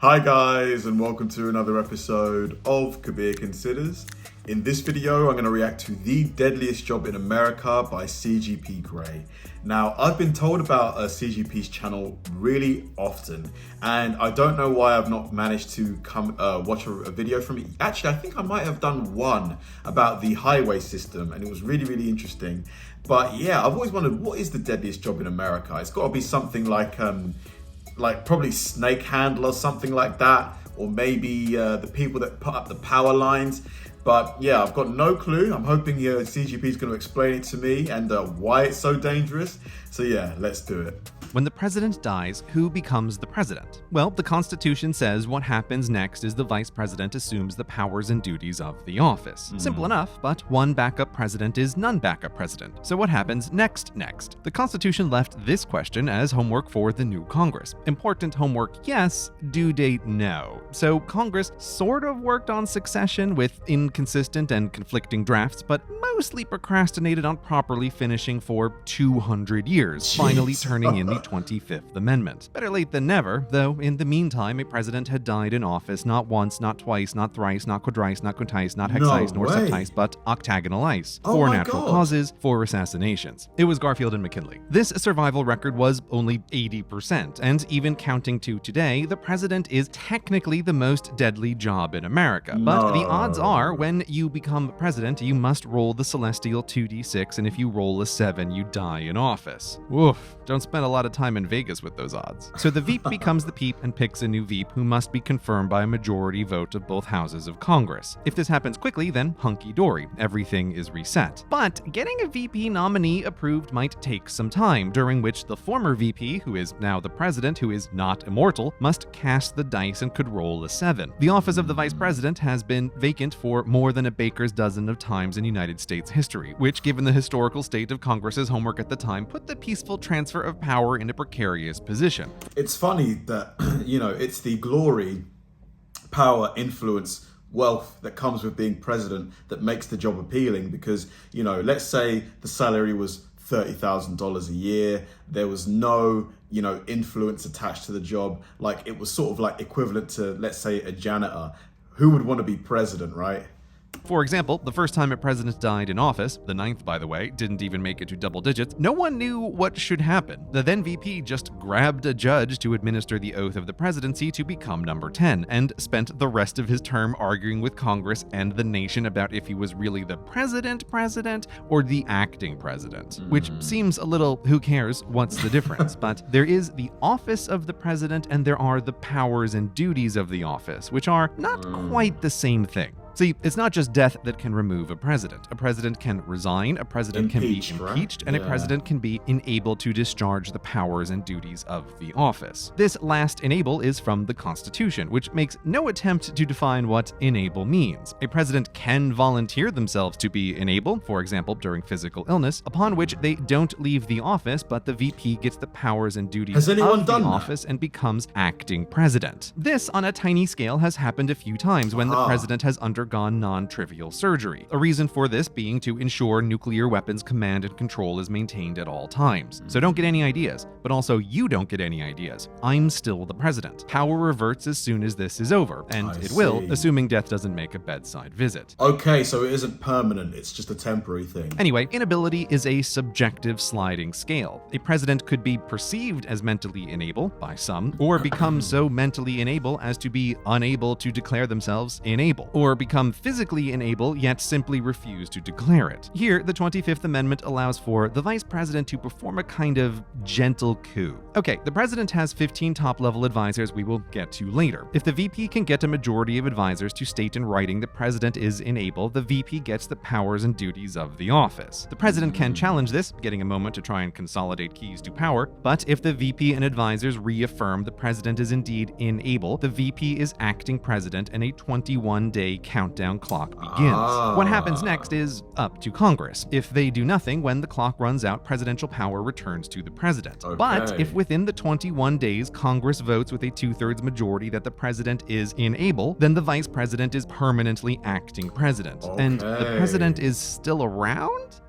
Hi guys, and welcome to another episode of Kabir Considers. In this video, I'm going to react to The Deadliest Job in America by CGP GREY. Now, I've been told about CGP's channel really often, and I don't know why I've not managed to come watch a video from it. Actually, I think I might have done one about the highway system, and it was really interesting. But yeah, I've always wondered, what is the deadliest job in America? It's got to be something like probably snake handler or something like that, or maybe the people that put up the power lines. But yeah, I've got no clue. I'm hoping CGP is going to explain it to me and why it's so dangerous. So yeah, let's do it. When the president dies, who becomes the president? Well, the Constitution says what happens next is the vice president assumes the powers and duties of the office. Simple enough, but one backup president is none backup president. So what happens next? The Constitution left this question as homework for the new Congress. Important homework, yes. Due date, no. So Congress sort of worked on succession with inconsistent and conflicting drafts, but mostly procrastinated on properly finishing for 200 years, finally turning in the 25th Amendment. Better late than never, though in the meantime, a president had died in office not once, not twice, not thrice, not quadrice, not quintice, not hexice, nor septice, but octagonalice. For natural causes, for assassinations. It was Garfield and McKinley. This survival record was only 80%, and even counting to today, the president is technically the most deadly job in America. But the odds are, when you become president, you must roll the celestial 2d6, and if you roll a 7, you die in office. Oof, don't spend a lot of time in Vegas with those odds. So the Veep becomes the Peep and picks a new Veep who must be confirmed by a majority vote of both houses of Congress. If this happens quickly, then hunky-dory, everything is reset. But getting a VP nominee approved might take some time, during which the former VP, who is now the president, who is not immortal, must cast the dice and could roll a 7. The office of the vice president has been vacant for more than a baker's dozen of times in United States history, which, given the historical state of Congress's homework at the time, put the peaceful transfer of power in a precarious position. It's funny that, it's the glory, power, influence, wealth that comes with being president that makes the job appealing because, let's say the salary was $30,000 a year. There was no, influence attached to the job. Like it was sort of like equivalent to, let's say, a janitor. Who would want to be president, right? For example, the first time a president died in office, the 9th by the way, didn't even make it to double digits, no one knew what should happen. The then VP just grabbed a judge to administer the oath of the presidency to become number 10, and spent the rest of his term arguing with Congress and the nation about if he was really the president or the acting president. Which seems a little, who cares, what's the difference? But there is the office of the president and there are the powers and duties of the office, which are not quite the same thing. See, it's not just death that can remove a president. A president can resign, a president can be impeached, and a president can be enabled to discharge the powers and duties of the office. This last enable is from the Constitution, which makes no attempt to define what enable means. A president can volunteer themselves to be enabled, for example, during physical illness, upon which they don't leave the office, but the VP gets the powers and duties of the office and becomes acting president. This, on a tiny scale, has happened a few times when the president has undergone non-trivial surgery. A reason for this being to ensure nuclear weapons command and control is maintained at all times. So don't get any ideas, but also you don't get any ideas. I'm still the president. Power reverts as soon as this is over, and it will, assuming death doesn't make a bedside visit. Okay, so it isn't permanent, it's just a temporary thing. Anyway, inability is a subjective sliding scale. A president could be perceived as mentally unable by some, or become so mentally unable as to be unable to declare themselves unable, or become physically unable yet simply refuse to declare it. Here, the 25th Amendment allows for the vice president to perform a kind of gentle coup. Okay, the president has 15 top-level advisors we will get to later. If the VP can get a majority of advisors to state in writing the president is unable, the VP gets the powers and duties of the office. The president can challenge this, getting a moment to try and consolidate keys to power, but if the VP and advisors reaffirm the president is indeed unable, the VP is acting president and a 21-day countdown clock begins. What happens next is up to Congress. If they do nothing when the clock runs out, presidential power returns to the president. But if within the 21 days Congress votes with a 2/3 majority that the president is unable, then the vice president is permanently acting president. And the president is still around?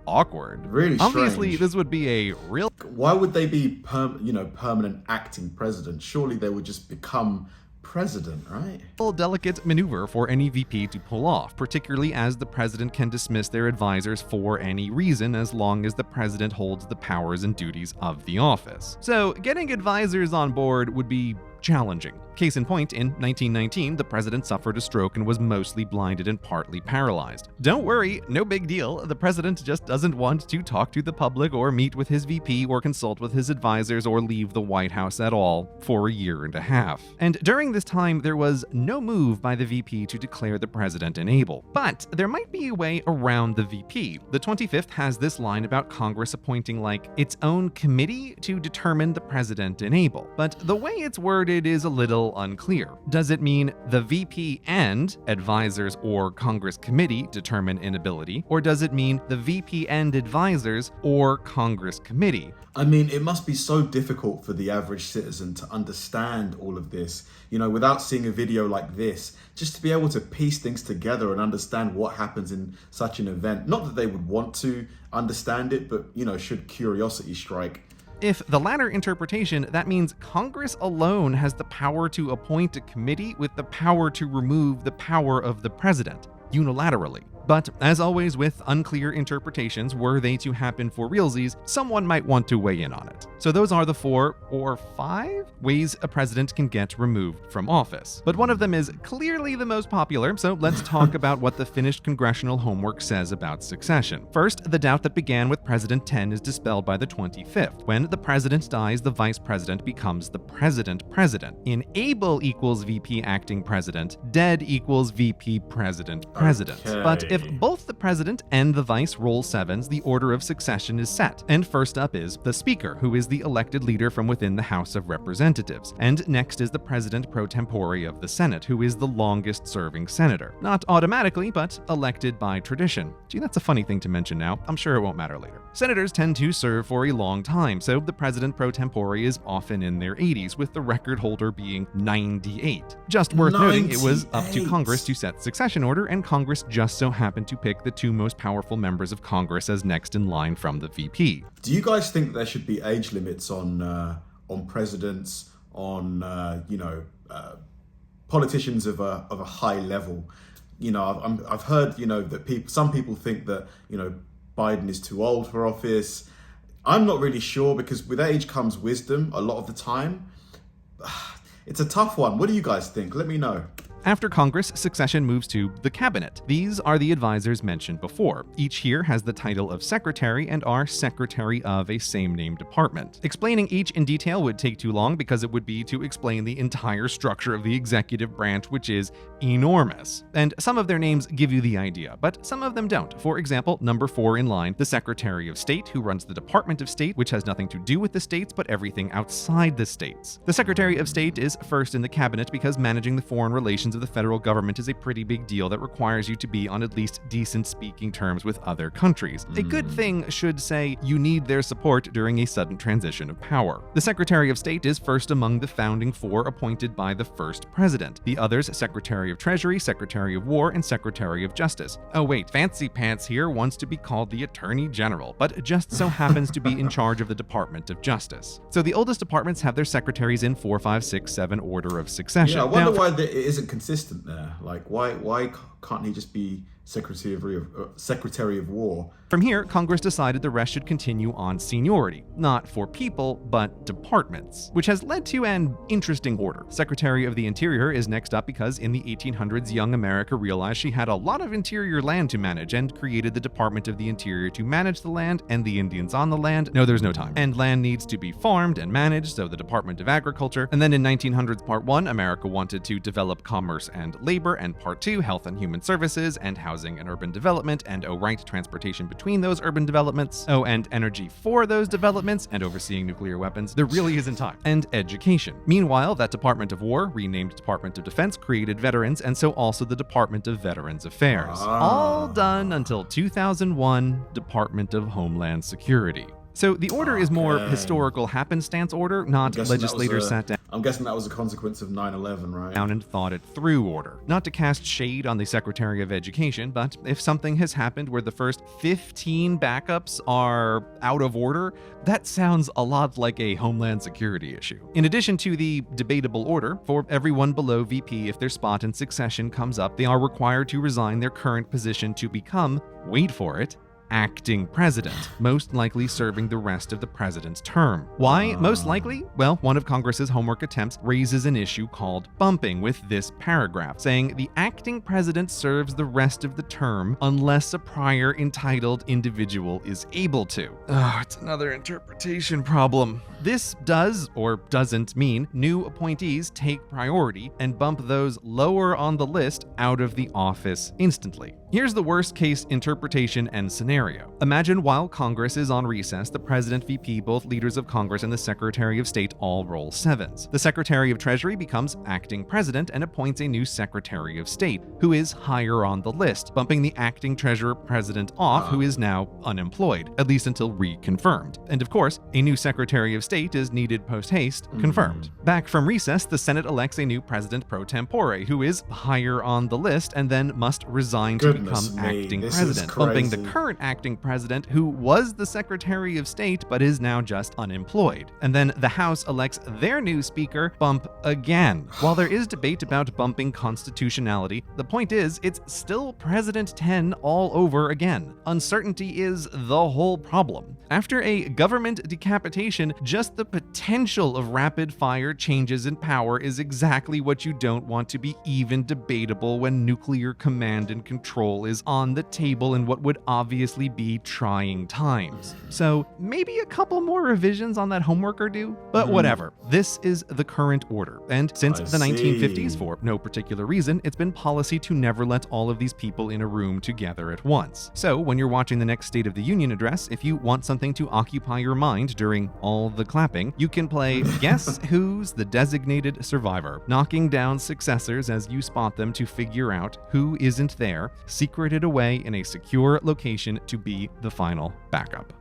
Awkward. Really strange. Obviously, this would be a real... Why would they be permanent acting president? Surely they would just become president, right? A delicate maneuver for any VP to pull off, particularly as the president can dismiss their advisors for any reason as long as the president holds the powers and duties of the office. So, getting advisors on board would be challenging. Case in point, in 1919, the president suffered a stroke and was mostly blinded and partly paralyzed. Don't worry, no big deal. The president just doesn't want to talk to the public or meet with his VP or consult with his advisors or leave the White House at all for a year and a half. And during this time, there was no move by the VP to declare the president unable. But there might be a way around the VP. The 25th has this line about Congress appointing like its own committee to determine the president unable. But the way it's worded is a little unclear. Does it mean the VP and advisors or Congress committee determine inability, or does it mean the VP and advisors or Congress committee? I mean, it must be so difficult for the average citizen to understand all of this, without seeing a video like this, just to be able to piece things together and understand what happens in such an event. Not that they would want to understand it, but, should curiosity strike. If the latter interpretation, that means Congress alone has the power to appoint a committee with the power to remove the power of the president, unilaterally. But as always with unclear interpretations, were they to happen for realsies, someone might want to weigh in on it. So those are the 4 or 5 ways a president can get removed from office. But one of them is clearly the most popular, so let's talk about what the finished congressional homework says about succession. First, the doubt that began with President 10 is dispelled by the 25th. When the president dies, the vice president becomes the president. In able equals VP acting president, dead equals VP president. Okay. But if both the president and the vice roll 7s, the order of succession is set. And first up is the speaker, who is the elected leader from within the House of Representatives. And next is the president pro tempore of the Senate, who is the longest serving senator. Not automatically, but elected by tradition. Gee, that's a funny thing to mention now. I'm sure it won't matter later. Senators tend to serve for a long time, so the president pro tempore is often in their 80s, with the record holder being 98. Just worth noting, it was up to Congress to set succession order, and Congress just so happened to pick the 2 most powerful members of Congress as next in line from the VP. Do you guys think there should be age limits on presidents, on politicians of a high level? I've heard that some people think that Biden is too old for office. I'm not really sure, because with age comes wisdom a lot of the time. It's a tough one. What do you guys think? Let me know. After Congress, succession moves to the cabinet. These are the advisors mentioned before. Each here has the title of secretary and are secretary of a same-name department. Explaining each in detail would take too long, because it would be to explain the entire structure of the executive branch, which is enormous. And some of their names give you the idea, but some of them don't. For example, number 4 in line, the Secretary of State, who runs the Department of State, which has nothing to do with the states, but everything outside the states. The Secretary of State is first in the cabinet because managing the foreign relations of the federal government is a pretty big deal that requires you to be on at least decent speaking terms with other countries. A good thing should say you need their support during a sudden transition of power. The Secretary of State is first among the founding 4 appointed by the first president. The others, Secretary of Treasury, Secretary of War, and Secretary of Justice. Oh wait, Fancy Pants here wants to be called the Attorney General, but just so happens to be in charge of the Department of Justice. So the oldest departments have their secretaries in 4, 5, 6, 7 order of succession. Yeah, I wonder why it isn't consistent there. Like, why can't he just be Secretary of War? From here, Congress decided the rest should continue on seniority, not for people, but departments, which has led to an interesting order. Secretary of the Interior is next up because in the 1800s, young America realized she had a lot of interior land to manage and created the Department of the Interior to manage the land and the Indians on the land. No, there's no time. And land needs to be farmed and managed, so the Department of Agriculture. And then in 1900s Part 1, America wanted to develop commerce and labor, and Part 2, Health and Human Services, and Housing and Urban Development, and transportation between those urban developments, and energy for those developments, and overseeing nuclear weapons. There really isn't time. And education. Meanwhile, that Department of War, renamed Department of Defense, created veterans, and so also the Department of Veterans Affairs. All done until 2001, Department of Homeland Security. So the order is more Okay. historical happenstance order, not legislators sat down I'm guessing that was a consequence of 9/11, right? and thought it through order. Not to cast shade on the Secretary of Education, but if something has happened where the first 15 backups are out of order, that sounds a lot like a Homeland Security issue. In addition to the debatable order, for everyone below VP, if their spot in succession comes up, they are required to resign their current position to become, wait for it, acting president, most likely serving the rest of the president's term. Why most likely? Well, one of Congress's homework attempts raises an issue called bumping with this paragraph, saying the acting president serves the rest of the term unless a prior entitled individual is able to. Oh, it's another interpretation problem. This does or doesn't mean new appointees take priority and bump those lower on the list out of the office instantly. Here's the worst case interpretation and scenario. Imagine while Congress is on recess, the President, VP, both leaders of Congress, and the Secretary of State all roll sevens. The Secretary of Treasury becomes acting president and appoints a new Secretary of State, who is higher on the list, bumping the acting Treasurer President off, who is now unemployed, at least until reconfirmed. And of course, a new Secretary of State is needed post-haste, confirmed. Back from recess, the Senate elects a new President pro tempore, who is higher on the list and then must resign to become acting president, bumping the current acting president, who was the Secretary of State but is now just unemployed. And then the House elects their new speaker, bump again. While there is debate about bumping constitutionality, the point is it's still President 10 all over again. Uncertainty is the whole problem. After a government decapitation, just the potential of rapid-fire changes in power is exactly what you don't want to be even debatable when nuclear command and control is on the table in what would obviously be trying times. So maybe a couple more revisions on that homework are due, but whatever. This is the current order, and since the 1950s, for no particular reason, it's been policy to never let all of these people in a room together at once. So when you're watching the next State of the Union address, if you want something to occupy your mind during all the clapping, you can play Guess Who's the Designated Survivor, knocking down successors as you spot them to figure out who isn't there, secreted away in a secure location to be the final backup.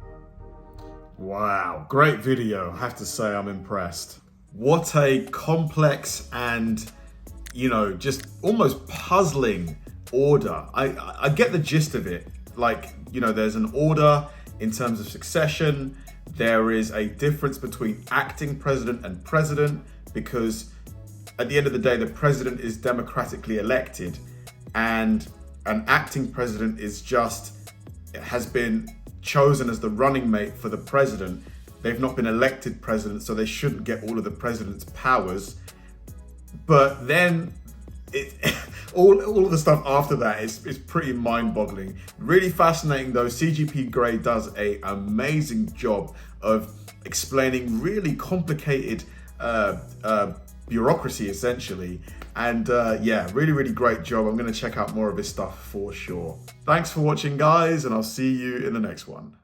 Wow, great video. I have to say I'm impressed. What a complex and, just almost puzzling order. I get the gist of it. Like, there's an order in terms of succession. There is a difference between acting president and president because at the end of the day, the president is democratically elected and an acting president has been chosen as the running mate for the president. They've not been elected president, so they shouldn't get all of the president's powers. But then all of the stuff after that is pretty mind-boggling. Really fascinating though. CGP GREY does an amazing job of explaining really complicated bureaucracy essentially. And really, really great job. I'm going to check out more of his stuff for sure. Thanks for watching, guys, and I'll see you in the next one.